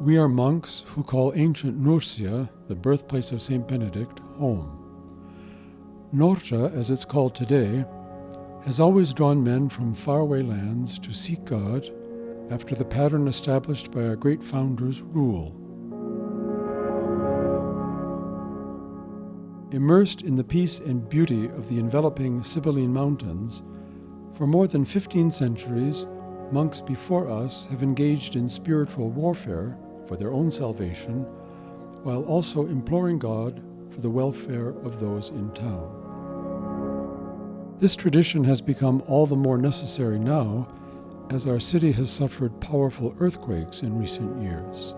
We are monks who call ancient Norcia, the birthplace of St. Benedict, home. Norcia, as it's called today, has always drawn men from faraway lands to seek God after the pattern established by our great founder's rule. Immersed in the peace and beauty of the enveloping Sibylline Mountains, for more than 15 centuries, monks before us have engaged in spiritual warfare for their own salvation, while also imploring God for the welfare of those in town. This tradition has become all the more necessary now, as our city has suffered powerful earthquakes in recent years.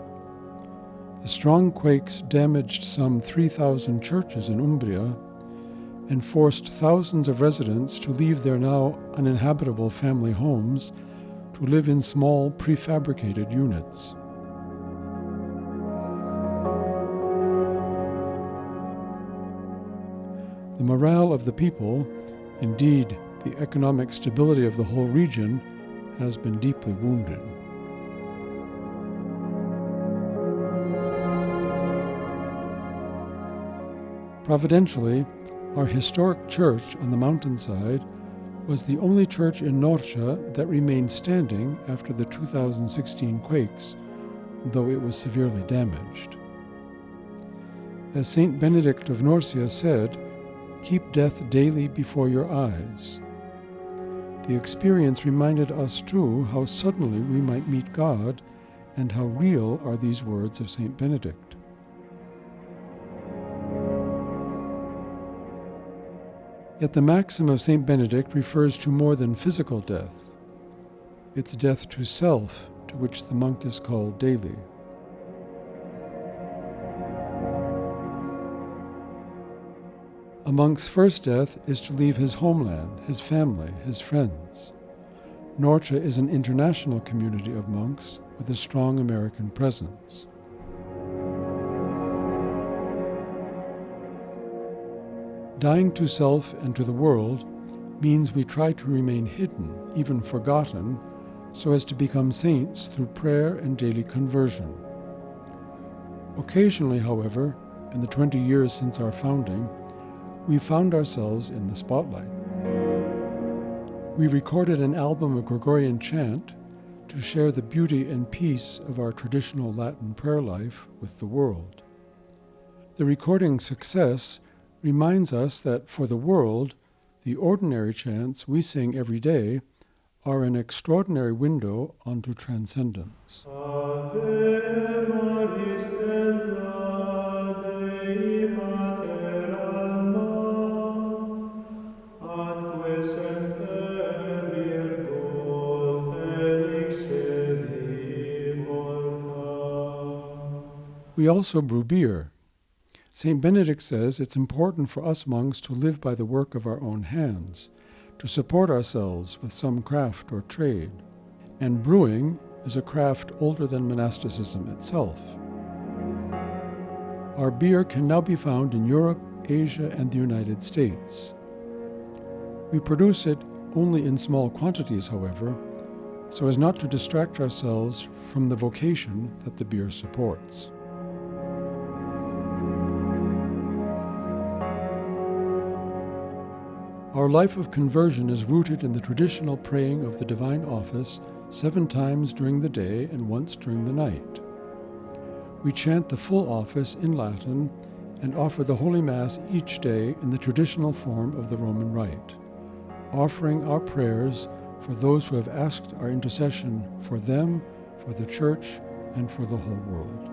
The strong quakes damaged some 3,000 churches in Umbria and forced thousands of residents to leave their now uninhabitable family homes to live in small prefabricated units. The morale of the people, indeed the economic stability of the whole region, has been deeply wounded. Providentially, our historic church on the mountainside was the only church in Norcia that remained standing after the 2016 quakes, though it was severely damaged. As St. Benedict of Norcia said, "Keep death daily before your eyes." The experience reminded us too how suddenly we might meet God and how real are these words of St. Benedict. Yet the maxim of St. Benedict refers to more than physical death. It's death to self to which the monk is called daily. A monk's first death is to leave his homeland, his family, his friends. Norcia is an international community of monks with a strong American presence. Dying to self and to the world means we try to remain hidden, even forgotten, so as to become saints through prayer and daily conversion. Occasionally, however, in the 20 years since our founding, we found ourselves in the spotlight. We recorded an album of Gregorian chant to share the beauty and peace of our traditional Latin prayer life with the world. The recording's success reminds us that for the world, the ordinary chants we sing every day are an extraordinary window onto transcendence. Ave Maris templa Dei Mater alma, atque semper Virgo felix sedi morta. We also brew beer. St. Benedict says it's important for us monks to live by the work of our own hands, to support ourselves with some craft or trade. And brewing is a craft older than monasticism itself. Our beer can now be found in Europe, Asia, and the United States. We produce it only in small quantities, however, so as not to distract ourselves from the vocation that the beer supports. Our life of conversion is rooted in the traditional praying of the Divine Office 7 times during the day and once during the night. We chant the full office in Latin and offer the Holy Mass each day in the traditional form of the Roman Rite, offering our prayers for those who have asked our intercession for them, for the Church, and for the whole world.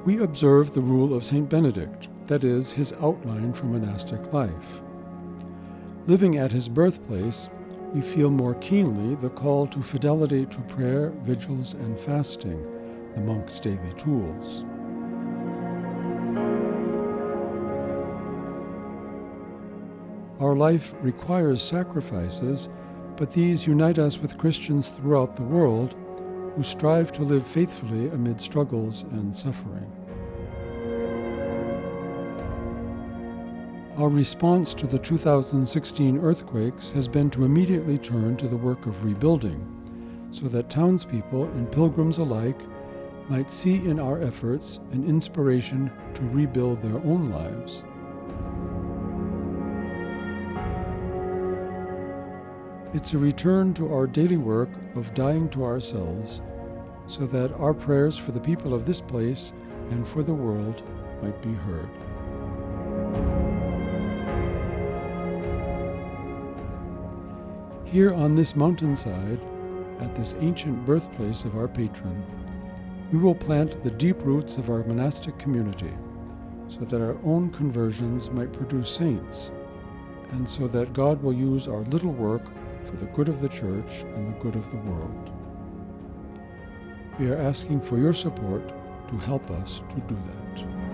We observe the rule of St. Benedict, that is, his outline for monastic life. Living at his birthplace, we feel more keenly the call to fidelity to prayer, vigils, and fasting, the monk's daily tools. Our life requires sacrifices, but these unite us with Christians throughout the world who strive to live faithfully amid struggles and suffering. Our response to the 2016 earthquakes has been to immediately turn to the work of rebuilding, so that townspeople and pilgrims alike might see in our efforts an inspiration to rebuild their own lives. It's a return to our daily work of dying to ourselves, so that our prayers for the people of this place and for the world might be heard. Here on this mountainside, at this ancient birthplace of our patron, we will plant the deep roots of our monastic community, so that our own conversions might produce saints, and so that God will use our little work for the good of the Church and the good of the world. We are asking for your support to help us to do that.